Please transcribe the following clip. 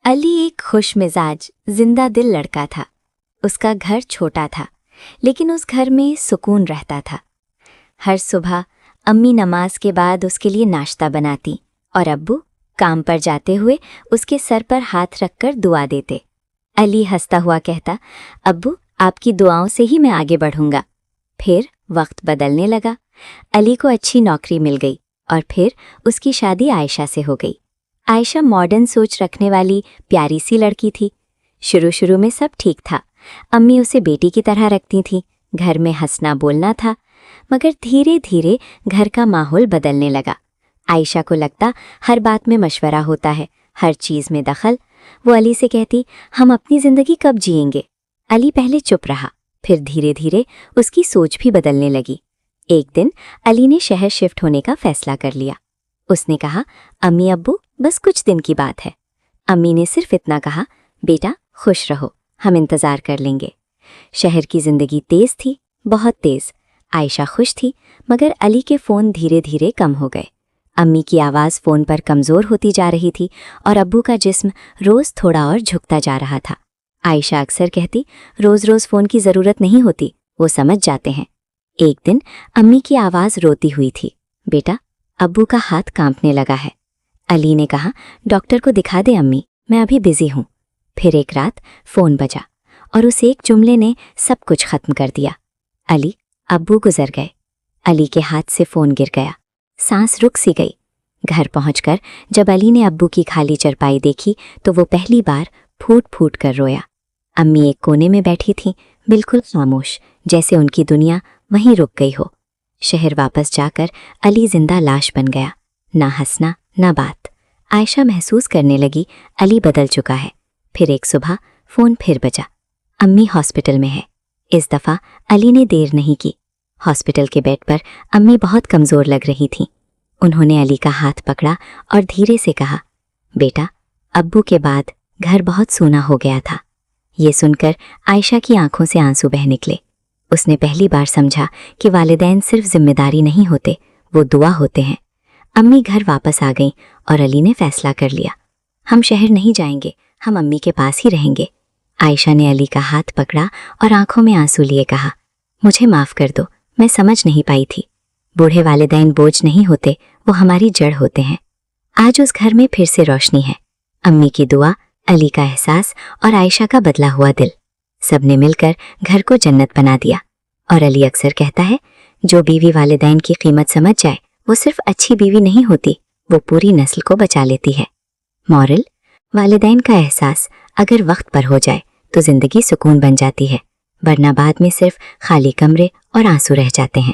अली एक खुश मिजाज जिंदा दिल लड़का था। उसका घर छोटा था, लेकिन उस घर में सुकून रहता था। हर सुबह अम्मी नमाज के बाद उसके लिए नाश्ता बनाती और अब्बू काम पर जाते हुए उसके सर पर हाथ रखकर दुआ देते। अली हंसता हुआ कहता, अब्बू आपकी दुआओं से ही मैं आगे बढ़ूंगा। फिर वक्त बदलने लगा। अली को अच्छी नौकरी मिल गई और फिर उसकी शादी आयशा से हो गई। आयशा मॉडर्न सोच रखने वाली प्यारी सी लड़की थी। शुरू शुरू में सब ठीक था। अम्मी उसे बेटी की तरह रखती थीं, घर में हंसना बोलना था। मगर धीरे धीरे घर का माहौल बदलने लगा। आयशा को लगता हर बात में मशवरा होता है, हर चीज़ में दखल। वो अली से कहती, हम अपनी ज़िंदगी कब जिएंगे। अली पहले चुप रहा, फिर धीरे धीरे उसकी सोच भी बदलने लगी। एक दिन अली ने शहर शिफ्ट होने का फैसला कर लिया। उसने कहा, अम्मी अब्बू बस कुछ दिन की बात है। अम्मी ने सिर्फ इतना कहा, बेटा खुश रहो, हम इंतज़ार कर लेंगे। शहर की ज़िंदगी तेज़ थी, बहुत तेज़। आयशा खुश थी, मगर अली के फ़ोन धीरे धीरे कम हो गए। अम्मी की आवाज़ फ़ोन पर कमज़ोर होती जा रही थी और अब्बू का जिस्म रोज़ थोड़ा और झुकता जा रहा था। आयशा अक्सर कहती, रोज़ रोज़ फ़ोन की ज़रूरत नहीं होती, वो समझ जाते हैं। एक दिन अम्मी की आवाज़ रोती हुई थी, बेटा अब्बू का हाथ कांपने लगा है। अली ने कहा, डॉक्टर को दिखा दे अम्मी, मैं अभी बिजी हूँ। फिर एक रात फ़ोन बजा और उस एक जुमले ने सब कुछ ख़त्म कर दिया। अली अब्बू गुजर गए। अली के हाथ से फ़ोन गिर गया, सांस रुक सी गई। घर पहुंचकर जब अली ने अब्बू की खाली चरपाई देखी तो वो पहली बार फूट फूट कर रोया। अम्मी एक कोने में बैठी थीं, बिल्कुल खामोश, जैसे उनकी दुनिया वहीं रुक गई हो। शहर वापस जाकर अली जिंदा लाश बन गया, ना हंसना ना बात। आयशा महसूस करने लगी अली बदल चुका है। फिर एक सुबह फ़ोन फिर बजा, अम्मी हॉस्पिटल में है। इस दफ़ा अली ने देर नहीं की। हॉस्पिटल के बेड पर अम्मी बहुत कमज़ोर लग रही थीं। उन्होंने अली का हाथ पकड़ा और धीरे से कहा, बेटा अब्बू के बाद घर बहुत सूना हो गया था। ये सुनकर आयशा की आंखों से आंसू बह निकले। उसने पहली बार समझा कि वालिदैन सिर्फ जिम्मेदारी नहीं होते, वो दुआ होते हैं। अम्मी घर वापस आ गईं और अली ने फैसला कर लिया, हम शहर नहीं जाएंगे, हम अम्मी के पास ही रहेंगे। आयशा ने अली का हाथ पकड़ा और आंखों में आंसू लिए कहा, मुझे माफ़ कर दो, मैं समझ नहीं पाई थी। बूढ़े वालिदैन बोझ नहीं होते, वो हमारी जड़ होते हैं। आज उस घर में फिर से रोशनी है। अम्मी की दुआ, अली का एहसास और आयशा का बदला हुआ दिल, सबने मिलकर घर को जन्नत बना दिया। और अली अक्सर कहता है, जो बीवी वालिदैन की कीमत समझ जाए वो सिर्फ अच्छी बीवी नहीं होती, वो पूरी नस्ल को बचा लेती है। मॉरल, वालिदैन का एहसास अगर वक्त पर हो जाए तो जिंदगी सुकून बन जाती है, वरना बाद में सिर्फ खाली कमरे और आंसू रह जाते हैं।